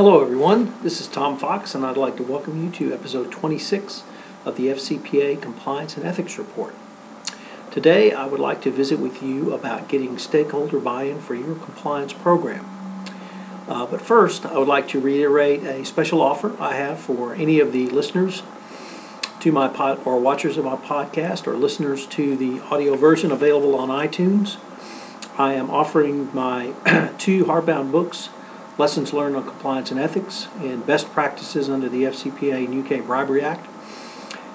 Hello everyone, this is Tom Fox and I'd like to welcome you to episode 26 of the FCPA Compliance and Ethics Report. Today I would like to visit with you about getting stakeholder buy-in for your compliance program. But first I would like to reiterate a special offer I have for any of the listeners to my or watchers of my podcast or listeners to the audio version available on iTunes. I am offering my two hardbound books, Lessons Learned on Compliance and Ethics, and Best Practices under the FCPA and UK Bribery Act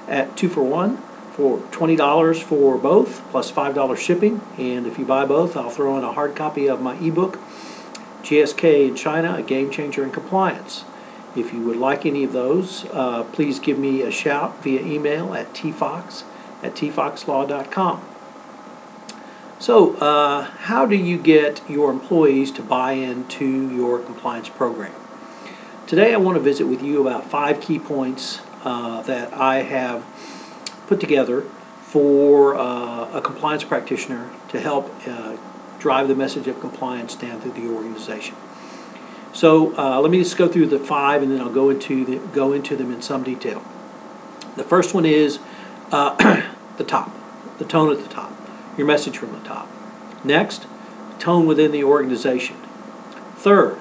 at 2 for 1 for $20 for both, plus $5 shipping. And if you buy both, I'll throw in a hard copy of my ebook, GSK in China, A Game Changer in Compliance. If you would like any of those, please give me a shout via email at tfox@tfoxlaw.com. So, how do you get your employees to buy into your compliance program? Today I want to visit with you about 5 key points that I have put together for a compliance practitioner to help drive the message of compliance down through the organization. So let me just go through the 5 and then I'll go into them in some detail. The first one is the top, the tone at the top. Your message from the top. Next, tone within the organization. Third,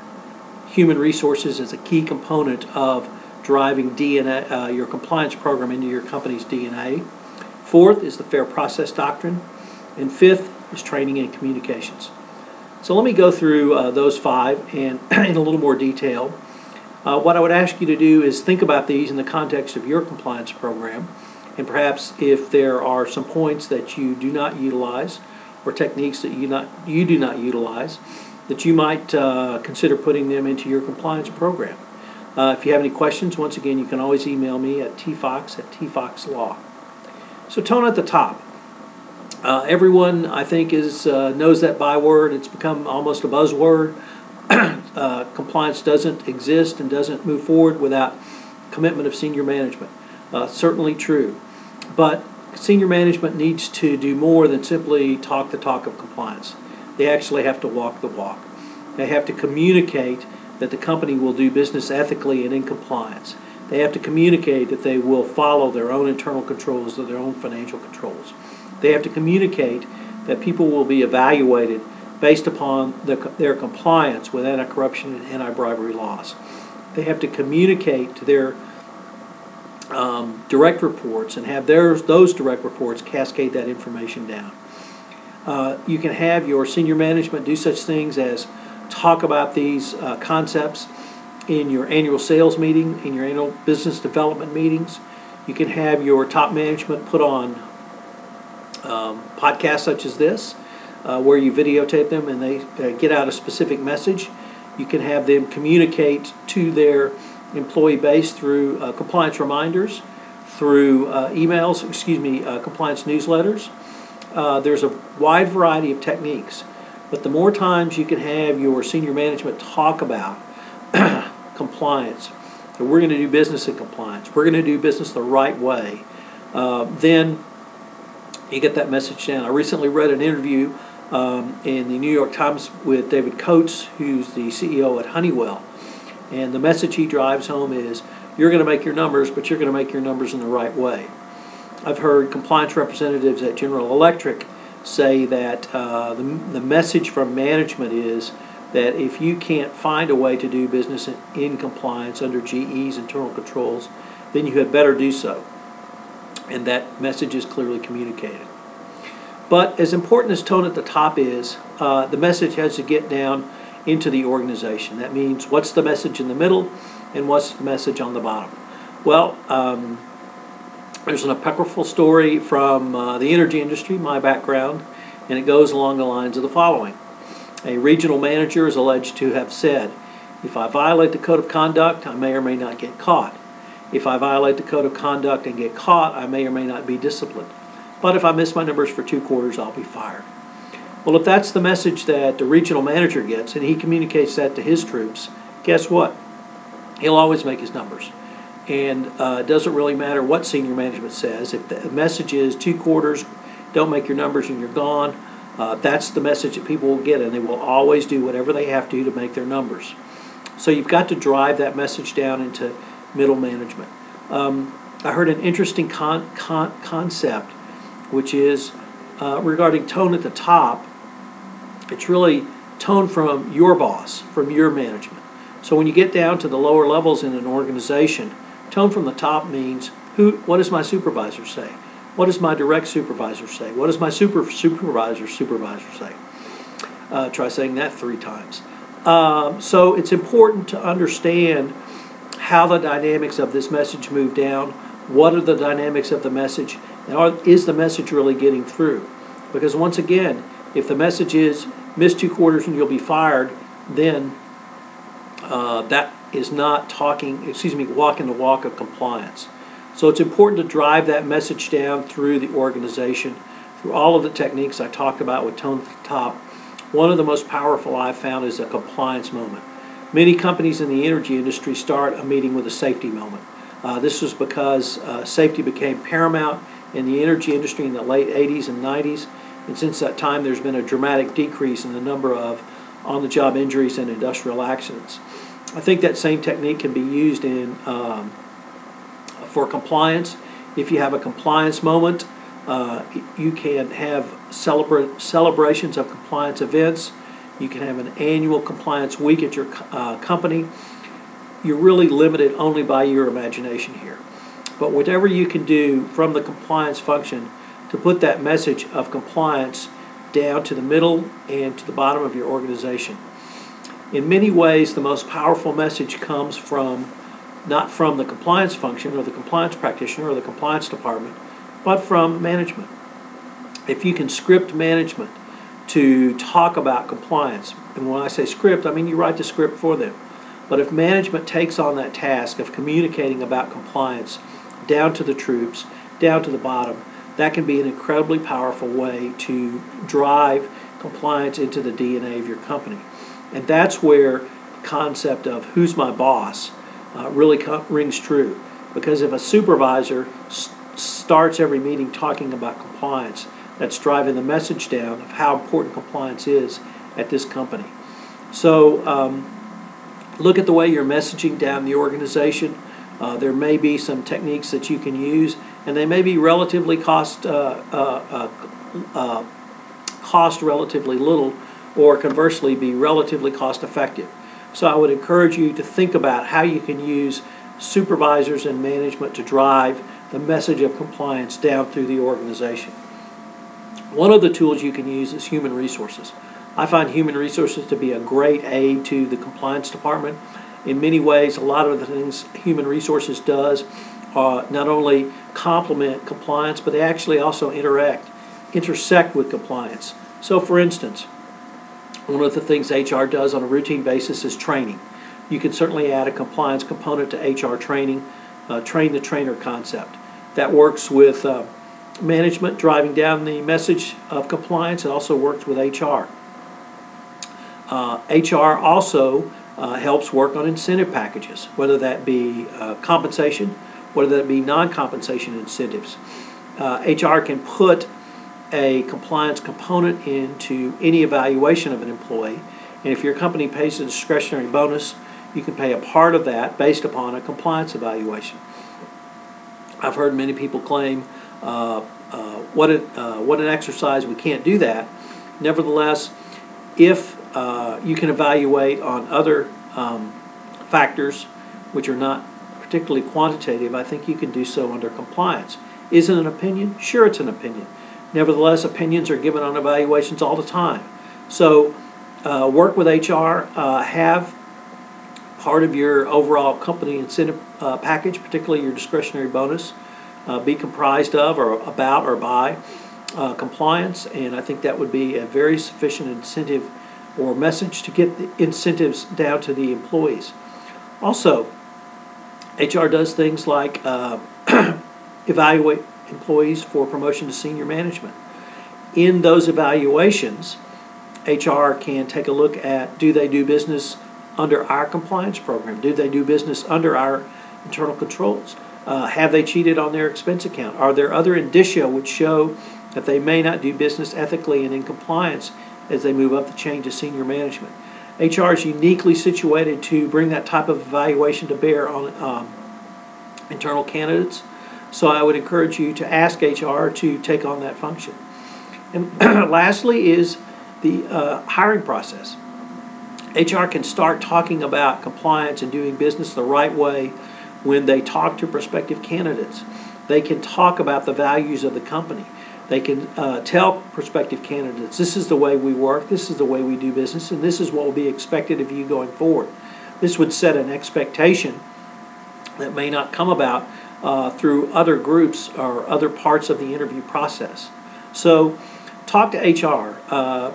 human resources is a key component of driving DNA, your compliance program into your company's DNA. Fourth is the fair process doctrine. And fifth is training and communications. So let me go through those 5 and in a little more detail. What I would ask you to do is think about these in the context of your compliance program. And perhaps if there are some points that you do not utilize or techniques that you do not utilize, that you might consider putting them into your compliance program. If you have any questions, once again, you can always email me at tfox@tfoxlaw. So tone at the top. Everyone, I think, knows that byword. It's become almost a buzzword. Compliance doesn't exist and doesn't move forward without commitment of senior management. Certainly true. But senior management needs to do more than simply talk the talk of compliance. They actually have to walk the walk. They have to communicate that the company will do business ethically and in compliance. They have to communicate that they will follow their own internal controls or their own financial controls. They have to communicate that people will be evaluated based upon their compliance with anti-corruption and anti-bribery laws. They have to communicate to their direct reports and have those direct reports cascade that information down. You can have your senior management do such things as talk about these concepts in your annual sales meeting, in your annual business development meetings. You can have your top management put on podcasts such as this, where you videotape them and they get out a specific message. You can have them communicate to their employee base through compliance reminders, through compliance newsletters. There's a wide variety of techniques, but the more times you can have your senior management talk about compliance, that we're going to do business in compliance, we're going to do business the right way, then you get that message down. I recently read an interview in the New York Times with David Coates, who's the CEO at Honeywell. And the message he drives home is, you're going to make your numbers, but you're going to make your numbers in the right way. I've heard compliance representatives at General Electric say that the message from management is that if you can't find a way to do business in compliance under GE's internal controls, then you had better do so. And that message is clearly communicated. But as important as tone at the top is, the message has to get down into the organization. That means what's the message in the middle and what's the message on the bottom. Well, there's an apocryphal story from the energy industry, my background, and it goes along the lines of the following. A regional manager is alleged to have said, if I violate the code of conduct, I may or may not get caught. If I violate the code of conduct and get caught, I may or may not be disciplined. But if I miss my numbers for 2 quarters, I'll be fired. Well, if that's the message that the regional manager gets and he communicates that to his troops, guess what? He'll always make his numbers. And it doesn't really matter what senior management says. If the message is 2 quarters, don't make your numbers and you're gone, that's the message that people will get, and they will always do whatever they have to make their numbers. So you've got to drive that message down into middle management. I heard an interesting concept, which is regarding tone at the top. It's really tone from your boss, from your management. So when you get down to the lower levels in an organization, tone from the top means what does my supervisor say? What does my direct supervisor say? What does my supervisor say? Try saying that 3 times. So it's important to understand how the dynamics of this message move down. What are the dynamics of the message? And is the message really getting through? Because once again, if the message is miss 2 quarters and you'll be fired, then that is not walking the walk of compliance. So it's important to drive that message down through the organization, through all of the techniques I talked about with tone at the top. One of the most powerful I've found is a compliance moment. Many companies in the energy industry start a meeting with a safety moment. This was because safety became paramount in the energy industry in the late 80s and 90s, and since that time there's been a dramatic decrease in the number of on-the-job injuries and industrial accidents. I think that same technique can be used for compliance. If you have a compliance moment, you can have celebrations of compliance events. You can have an annual compliance week at your company. You're really limited only by your imagination here. But whatever you can do from the compliance function to put that message of compliance down to the middle and to the bottom of your organization. In many ways, the most powerful message comes not from the compliance function or the compliance practitioner or the compliance department, but from management. If you can script management to talk about compliance, and when I say script, I mean you write the script for them. But if management takes on that task of communicating about compliance down to the troops, down to the bottom, that can be an incredibly powerful way to drive compliance into the DNA of your company. And that's where the concept of who's my boss really rings true. Because if a supervisor starts every meeting talking about compliance, that's driving the message down of how important compliance is at this company. So look at the way you're messaging down the organization. There may be some techniques that you can use, and they may be relatively cost relatively little, or conversely be relatively cost effective. So I would encourage you to think about how you can use supervisors and management to drive the message of compliance down through the organization. One of the tools you can use is human resources. I find human resources to be a great aid to the compliance department. In many ways, a lot of the things human resources does not only complement compliance, but they actually also intersect with compliance. So for instance, one of the things HR does on a routine basis is training. You can certainly add a compliance component to HR training, train the trainer concept. That works with management driving down the message of compliance. It also works with HR. HR also helps work on incentive packages, whether that be compensation, whether that be non-compensation incentives. HR can put a compliance component into any evaluation of an employee, and if your company pays a discretionary bonus, you can pay a part of that based upon a compliance evaluation. I've heard many people claim, what an exercise, we can't do that. Nevertheless, if you can evaluate on other factors which are not particularly quantitative, I think you can do so under compliance. Is it an opinion? Sure, it's an opinion. Nevertheless, opinions are given on evaluations all the time. So work with HR, have part of your overall company incentive package, particularly your discretionary bonus, be comprised of or about or by compliance, and I think that would be a very sufficient incentive or message to get the incentives down to the employees. Also, HR does things like evaluate employees for promotion to senior management. In those evaluations, HR can take a look at, do they do business under our compliance program? Do they do business under our internal controls? Have they cheated on their expense account? Are there other indicia which show that they may not do business ethically and in compliance as they move up the chain to senior management? HR is uniquely situated to bring that type of evaluation to bear on internal candidates. So I would encourage you to ask HR to take on that function. And lastly is the hiring process. HR can start talking about compliance and doing business the right way when they talk to prospective candidates. They can talk about the values of the company. They can tell prospective candidates, this is the way we work, this is the way we do business, and this is what will be expected of you going forward. This would set an expectation that may not come about through other groups or other parts of the interview process. So talk to HR.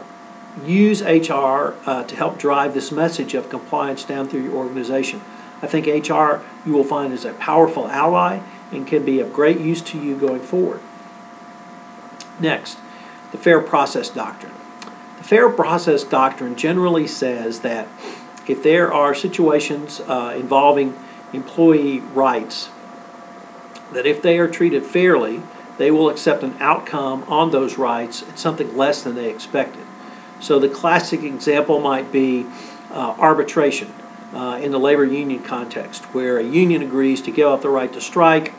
Use HR to help drive this message of compliance down through your organization. I think HR you will find is a powerful ally and can be of great use to you going forward. Next, the Fair Process Doctrine. The Fair Process Doctrine generally says that if there are situations involving employee rights, that if they are treated fairly, they will accept an outcome on those rights at something less than they expected. So the classic example might be arbitration in the labor union context, where a union agrees to give up the right to strike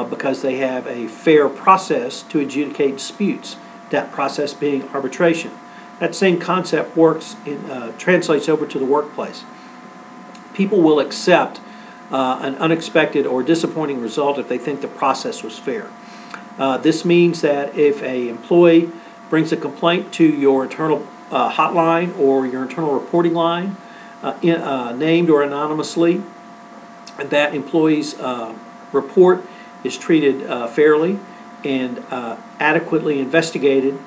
because they have a fair process to adjudicate disputes, that process being arbitration. That same concept translates over to the workplace. People will accept an unexpected or disappointing result if they think the process was fair. This means that if an employee brings a complaint to your internal hotline or your internal reporting line, named or anonymously, that employee's report is treated fairly and adequately investigated,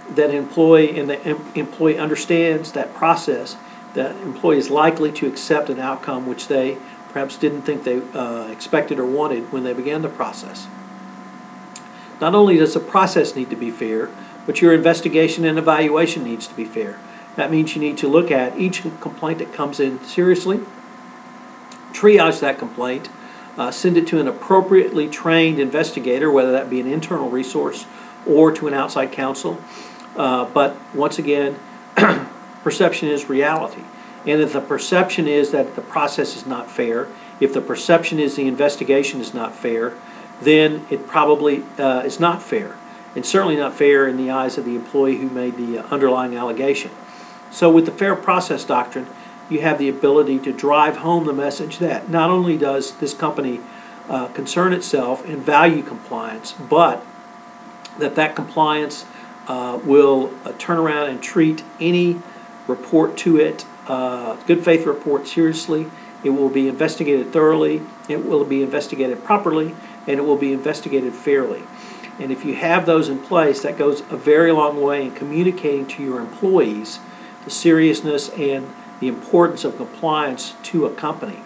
that the employee understands that process, that employee is likely to accept an outcome which they perhaps didn't think they expected or wanted when they began the process. Not only does the process need to be fair, but your investigation and evaluation needs to be fair. That means you need to look at each complaint that comes in seriously, triage that complaint, send it to an appropriately trained investigator, whether that be an internal resource or to an outside counsel. But once again, perception is reality. And if the perception is that the process is not fair, if the perception is the investigation is not fair, then it probably is not fair. And certainly not fair in the eyes of the employee who made the underlying allegation. So with the Fair Process Doctrine, you have the ability to drive home the message that not only does this company concern itself and value compliance, but that compliance will turn around and treat any report to it, good faith report, seriously. It will be investigated thoroughly, it will be investigated properly, and it will be investigated fairly. And if you have those in place, that goes a very long way in communicating to your employees the seriousness and the importance of compliance to a company.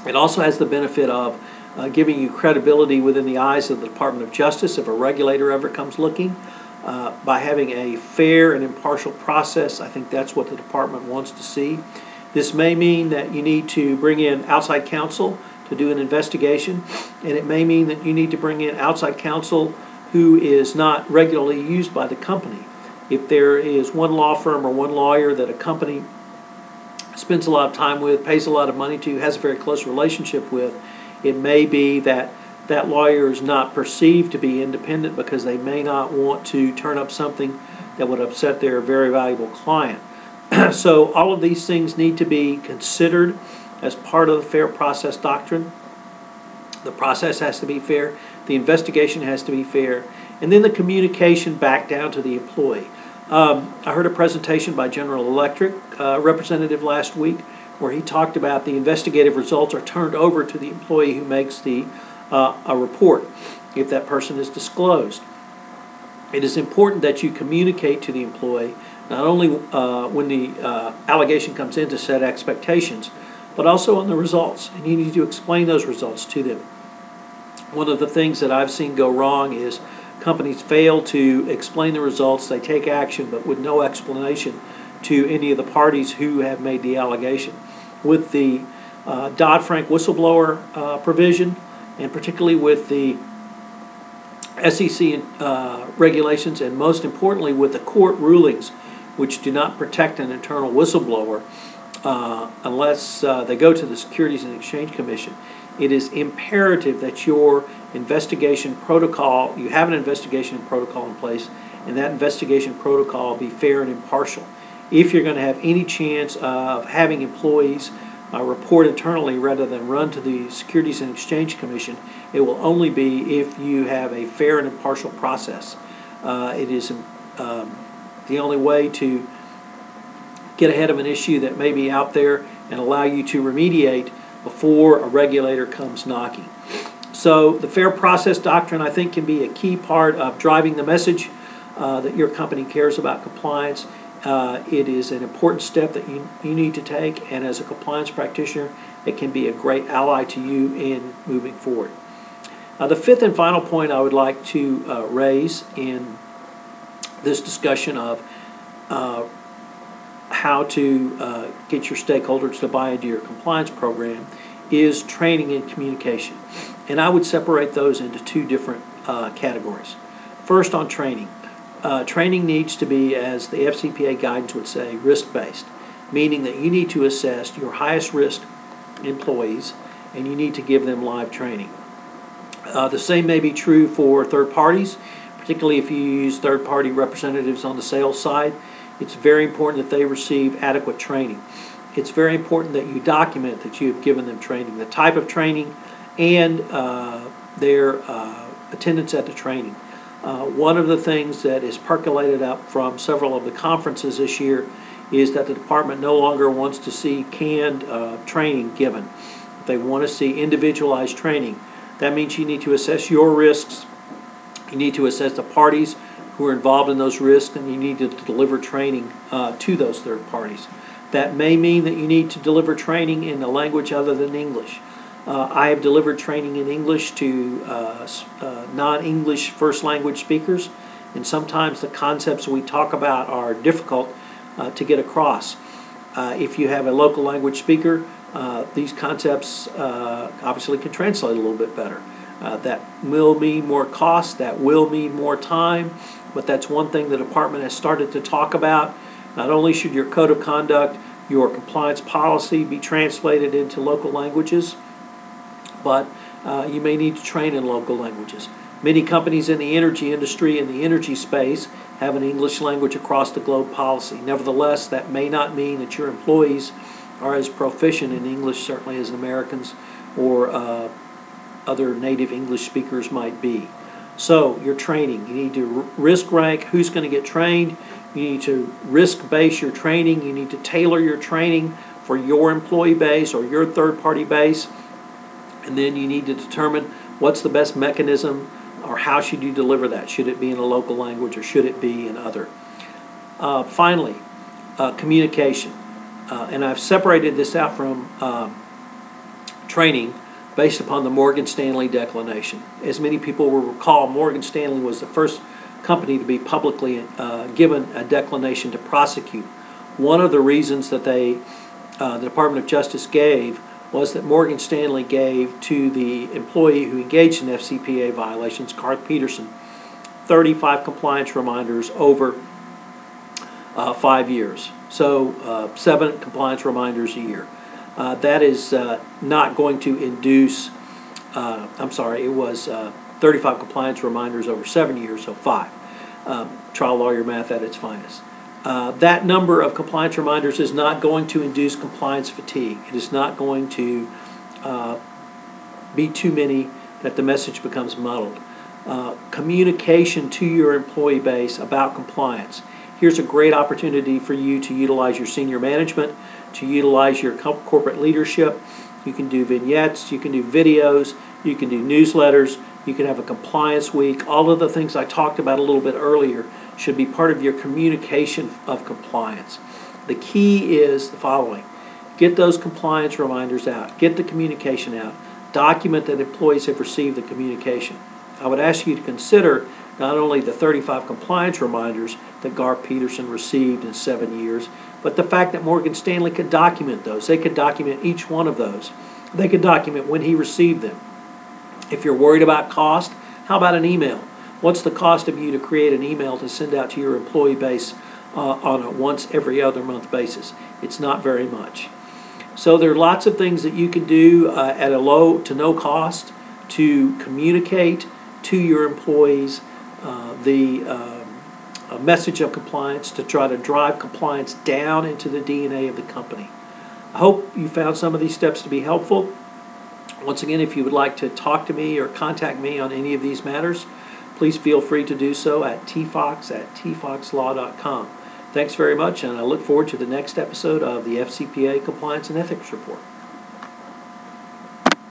It also has the benefit of giving you credibility within the eyes of the Department of Justice if a regulator ever comes looking. By having a fair and impartial process, I think that's what the department wants to see. This may mean that you need to bring in outside counsel to do an investigation, and it may mean that you need to bring in outside counsel who is not regularly used by the company. If there is one law firm or one lawyer that a company spends a lot of time with, pays a lot of money to, has a very close relationship with, it may be that that lawyer is not perceived to be independent because they may not want to turn up something that would upset their very valuable client. So all of these things need to be considered as part of the Fair Process Doctrine. The process has to be fair, the investigation has to be fair, and then the communication back down to the employee. I heard a presentation by General Electric representative last week where he talked about the investigative results are turned over to the employee who makes a report if that person is disclosed. It is important that you communicate to the employee not only when the allegation comes in to set expectations, but also on the results, and you need to explain those results to them. One of the things that I've seen go wrong is companies fail to explain the results. They take action, but with no explanation to any of the parties who have made the allegation. With the Dodd-Frank whistleblower provision, and particularly with the SEC regulations, and most importantly with the court rulings which do not protect an internal whistleblower unless they go to the Securities and Exchange Commission. It is imperative that your investigation protocol, you have an investigation protocol in place, and that investigation protocol be fair and impartial. If you're going to have any chance of having employees report internally rather than run to the Securities and Exchange Commission, it will only be if you have a fair and impartial process. It is the only way to get ahead of an issue that may be out there and allow you to remediate before a regulator comes knocking. So the fair process doctrine, I think, can be a key part of driving the message that your company cares about compliance. It is an important step that you need to take, and as a compliance practitioner, it can be a great ally to you in moving forward. The fifth and final point I would like to raise in this discussion of how to get your stakeholders to buy into your compliance program is training and communication. And I would separate those into two different categories. First, on training. Training needs to be, as the FCPA guidance would say, risk-based, meaning that you need to assess your highest risk employees and you need to give them live training. The same may be true for third parties, particularly if you use third-party representatives on the sales side. It's very important that they receive adequate training. It's very important that you document that you have given them training, the type of training, and their attendance at the training. One of the things that is percolated up from several of the conferences this year is that the department no longer wants to see canned training given. They want to see individualized training. That means you need to assess your risks, you need to assess the parties who are involved in those risks, and you need to deliver training to those third parties. That may mean that you need to deliver training in a language other than English. I have delivered training in English to non-English first language speakers, and sometimes the concepts we talk about are difficult to get across. If you have a local language speaker, these concepts obviously can translate a little bit better. That will mean more cost, that will mean more time, but that's one thing the department has started to talk about. Not only should your code of conduct, your compliance policy be translated into local languages, but you may need to train in local languages. Many companies in the energy industry and the energy space have an English language across the globe policy. Nevertheless, that may not mean that your employees are as proficient in English, certainly as Americans or other native English speakers might be. So your training, you need to risk rank who's going to get trained. You need to risk base your training. You need to tailor your training for your employee base or your third party base. And then you need to determine what's the best mechanism or how should you deliver that. Should it be in a local language or should it be in other? Finally, communication. And I've separated this out from training based upon the Morgan Stanley declination. As many people will recall, Morgan Stanley was the first company to be publicly given a declination to prosecute. One of the reasons that the Department of Justice gave was that Morgan Stanley gave to the employee who engaged in FCPA violations, Garth Peterson, 35 compliance reminders over 5 years. So 7 compliance reminders a year. That is not going to induce, it was 35 compliance reminders over 7 years, so 5. Trial lawyer math at its finest. That number of compliance reminders is not going to induce compliance fatigue. It is not going to be too many that the message becomes muddled. Communication to your employee base about compliance. Here's a great opportunity for you to utilize your senior management, to utilize your corporate leadership. You can do vignettes, you can do videos, you can do newsletters, you can have a compliance week. All of the things I talked about a little bit earlier should be part of your communication of compliance. The key is the following. Get those compliance reminders out. Get the communication out. Document that employees have received the communication. I would ask you to consider not only the 35 compliance reminders that Garth Peterson received in 7 years, but the fact that Morgan Stanley could document those. They could document each one of those. They could document when he received them. If you're worried about cost, how about an email? What's the cost of you to create an email to send out to your employee base on a once every other month basis. It's not very much. So there are lots of things that you can do at a low to no cost to communicate to your employees a message of compliance, to try to drive compliance down into the DNA of the company. I hope you found some of these steps to be helpful. Once again, if you would like to talk to me or contact me on any of these matters, please feel free to do so at tfox@tfoxlaw.com. Thanks very much, and I look forward to the next episode of the FCPA Compliance and Ethics Report.